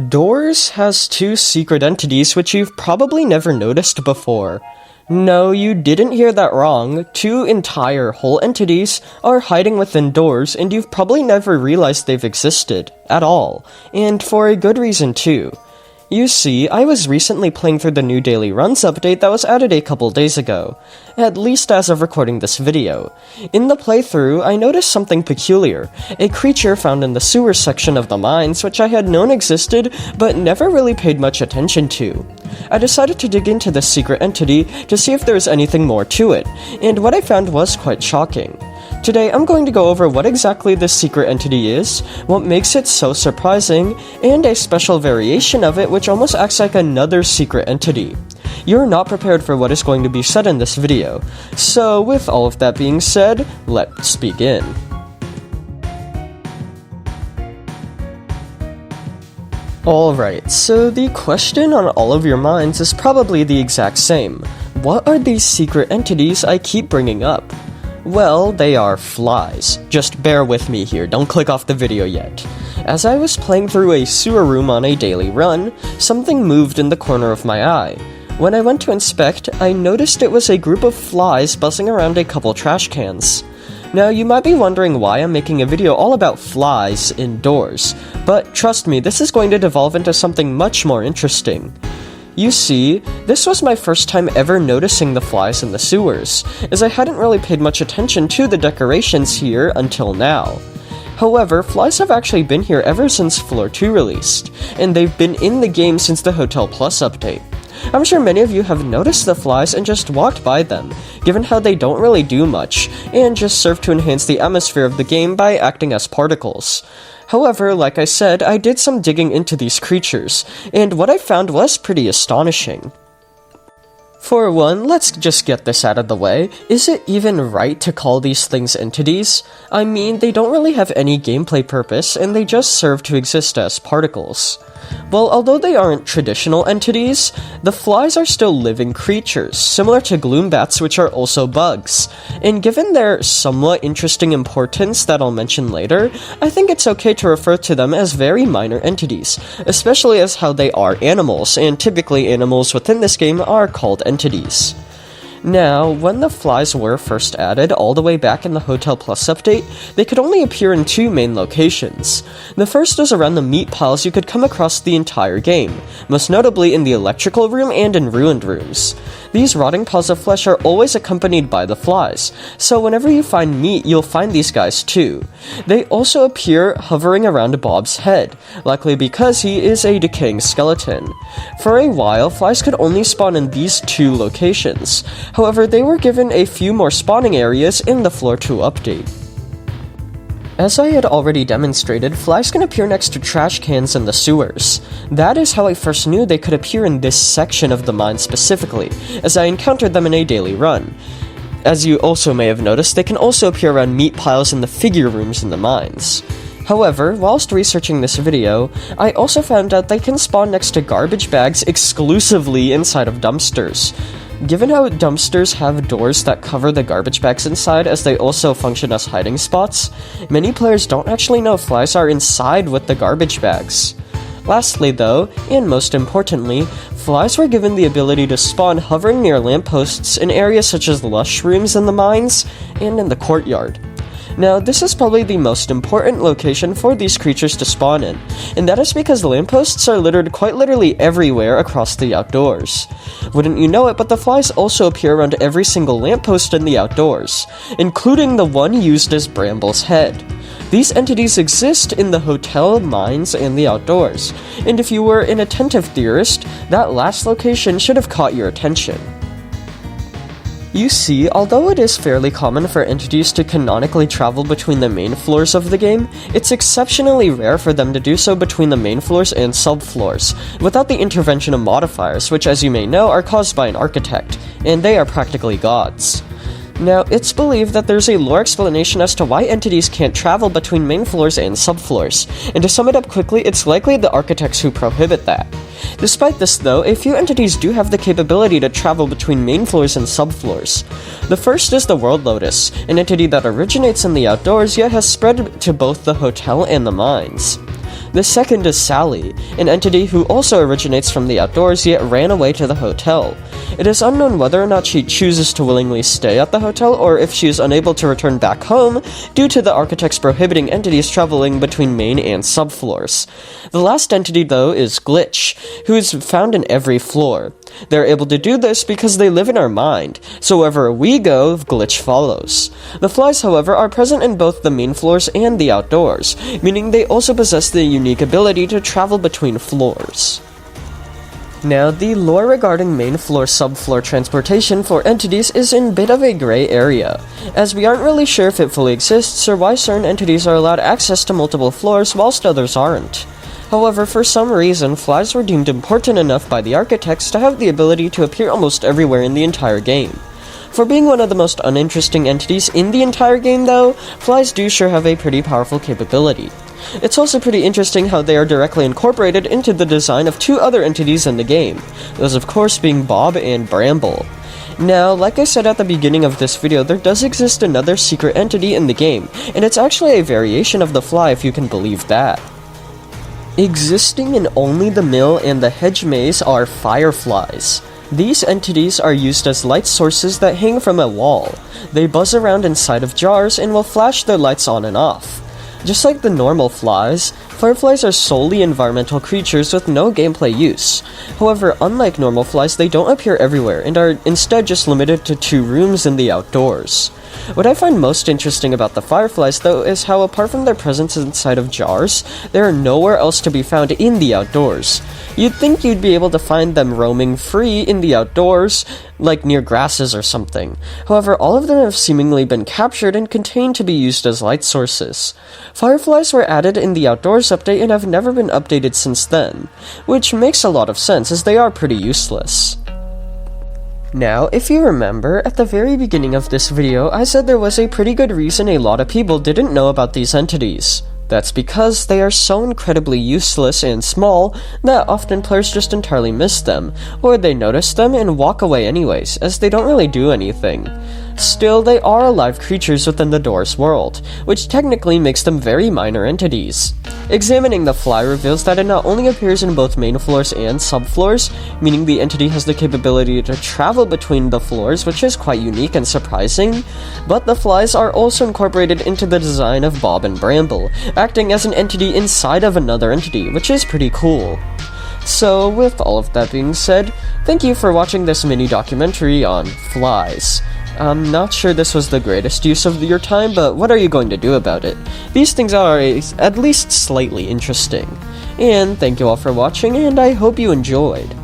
Doors has two secret entities which you've probably never noticed before. No, you didn't hear that wrong. Two entire whole entities are hiding within doors, and you've probably never realized they've existed at all, and for a good reason too. You see, I was recently playing through the new Daily Runs update that was added a couple days ago, at least as of recording this video. In the playthrough, I noticed something peculiar, a creature found in the sewer section of the mines which I had known existed but never really paid much attention to. I decided to dig into this secret entity to see if there was anything more to it, and what I found was quite shocking. Today, I'm going to go over what exactly this secret entity is, what makes it so surprising, and a special variation of it which almost acts like another secret entity. You're not prepared for what is going to be said in this video, so with all of that being said, let's begin. Alright, so the question on all of your minds is probably the exact same. What are these secret entities I keep bringing up? Well, they are flies. Just bear with me here, don't click off the video yet. As I was playing through a sewer room on a daily run, something moved in the corner of my eye. When I went to inspect, I noticed it was a group of flies buzzing around a couple trash cans. Now, you might be wondering why I'm making a video all about flies indoors, but trust me, this is going to devolve into something much more interesting. You see, this was my first time ever noticing the flies in the sewers, as I hadn't really paid much attention to the decorations here until now. However, flies have actually been here ever since Floor 2 released, and they've been in the game since the Hotel Plus update. I'm sure many of you have noticed the flies and just walked by them, given how they don't really do much, and just serve to enhance the atmosphere of the game by acting as particles. However, like I said, I did some digging into these creatures, and what I found was pretty astonishing. For one, let's just get this out of the way. Is it even right to call these things entities? I mean, they don't really have any gameplay purpose, and they just serve to exist as particles. Well, although they aren't traditional entities, the flies are still living creatures, similar to gloombats, which are also bugs. And given their somewhat interesting importance that I'll mention later, I think it's okay to refer to them as very minor entities, especially as how they are animals, and typically animals within this game are called entities. Now, when the flies were first added all the way back in the Hotel Plus update, they could only appear in two main locations. The first was around the meat piles you could come across the entire game, most notably in the electrical room and in ruined rooms. These rotting piles of flesh are always accompanied by the flies, so whenever you find meat, you'll find these guys too. They also appear hovering around Bob's head, likely because he is a decaying skeleton. For a while, flies could only spawn in these two locations. However, they were given a few more spawning areas in the Floor 2 update. As I had already demonstrated, flies can appear next to trash cans in the sewers. That is how I first knew they could appear in this section of the mine specifically, as I encountered them in a daily run. As you also may have noticed, they can also appear around meat piles in the figure rooms in the mines. However, whilst researching this video, I also found out they can spawn next to garbage bags exclusively inside of dumpsters. Given how dumpsters have doors that cover the garbage bags inside as they also function as hiding spots, many players don't actually know flies are inside with the garbage bags. Lastly though, and most importantly, flies were given the ability to spawn hovering near lampposts in areas such as lush rooms in the mines and in the courtyard. Now, this is probably the most important location for these creatures to spawn in, and that is because lampposts are littered quite literally everywhere across the outdoors. Wouldn't you know it, but the flies also appear around every single lamppost in the outdoors, including the one used as Bramble's head. These entities exist in the hotel, mines, and the outdoors, and if you were an attentive theorist, that last location should have caught your attention. You see, although it is fairly common for entities to canonically travel between the main floors of the game, it's exceptionally rare for them to do so between the main floors and subfloors, without the intervention of modifiers, which as you may know are caused by an architect, and they are practically gods. Now, it's believed that there's a lore explanation as to why entities can't travel between main floors and subfloors, and to sum it up quickly, it's likely the architects who prohibit that. Despite this though, a few entities do have the capability to travel between main floors and subfloors. The first is the World Lotus, an entity that originates in the outdoors yet has spread to both the hotel and the mines. The second is Sally, an entity who also originates from the outdoors yet ran away to the hotel. It is unknown whether or not she chooses to willingly stay at the hotel or if she is unable to return back home due to the architects prohibiting entities traveling between main and subfloors. The last entity, though, is Glitch, who is found in every floor. They're able to do this because they live in our mind, so wherever we go, Glitch follows. The flies, however, are present in both the main floors and the outdoors, meaning they also possess the unique ability to travel between floors. Now, the lore regarding main floor subfloor transportation for entities is in a bit of a gray area, as we aren't really sure if it fully exists or why certain entities are allowed access to multiple floors whilst others aren't. However, for some reason, flies were deemed important enough by the architects to have the ability to appear almost everywhere in the entire game. For being one of the most uninteresting entities in the entire game, though, flies do sure have a pretty powerful capability. It's also pretty interesting how they are directly incorporated into the design of two other entities in the game, those of course being Bob and Bramble. Now, like I said at the beginning of this video, there does exist another secret entity in the game, and it's actually a variation of the fly if you can believe that. Existing in only the mill and the hedge maze are fireflies. These entities are used as light sources that hang from a wall. They buzz around inside of jars and will flash their lights on and off. Just like the normal flies, fireflies are solely environmental creatures with no gameplay use. However, unlike normal flies, they don't appear everywhere and are instead just limited to 2 rooms in the outdoors. What I find most interesting about the fireflies, though, is how apart from their presence inside of jars, they are nowhere else to be found in the outdoors. You'd think you'd be able to find them roaming free in the outdoors, like near grasses or something. However, all of them have seemingly been captured and contained to be used as light sources. Fireflies were added in the outdoors update and have never been updated since then, which makes a lot of sense as they are pretty useless. Now, if you remember, at the very beginning of this video, I said there was a pretty good reason a lot of people didn't know about these entities. That's because they are so incredibly useless and small that often players just entirely miss them, or they notice them and walk away anyways, as they don't really do anything. Still, they are alive creatures within the Doors world, which technically makes them very minor entities. Examining the fly reveals that it not only appears in both main floors and subfloors, meaning the entity has the capability to travel between the floors, which is quite unique and surprising, but the flies are also incorporated into the design of Bob and Bramble, acting as an entity inside of another entity, which is pretty cool. So, with all of that being said, thank you for watching this mini documentary on flies. I'm not sure this was the greatest use of your time, but what are you going to do about it? These things are at least slightly interesting. And thank you all for watching, and I hope you enjoyed.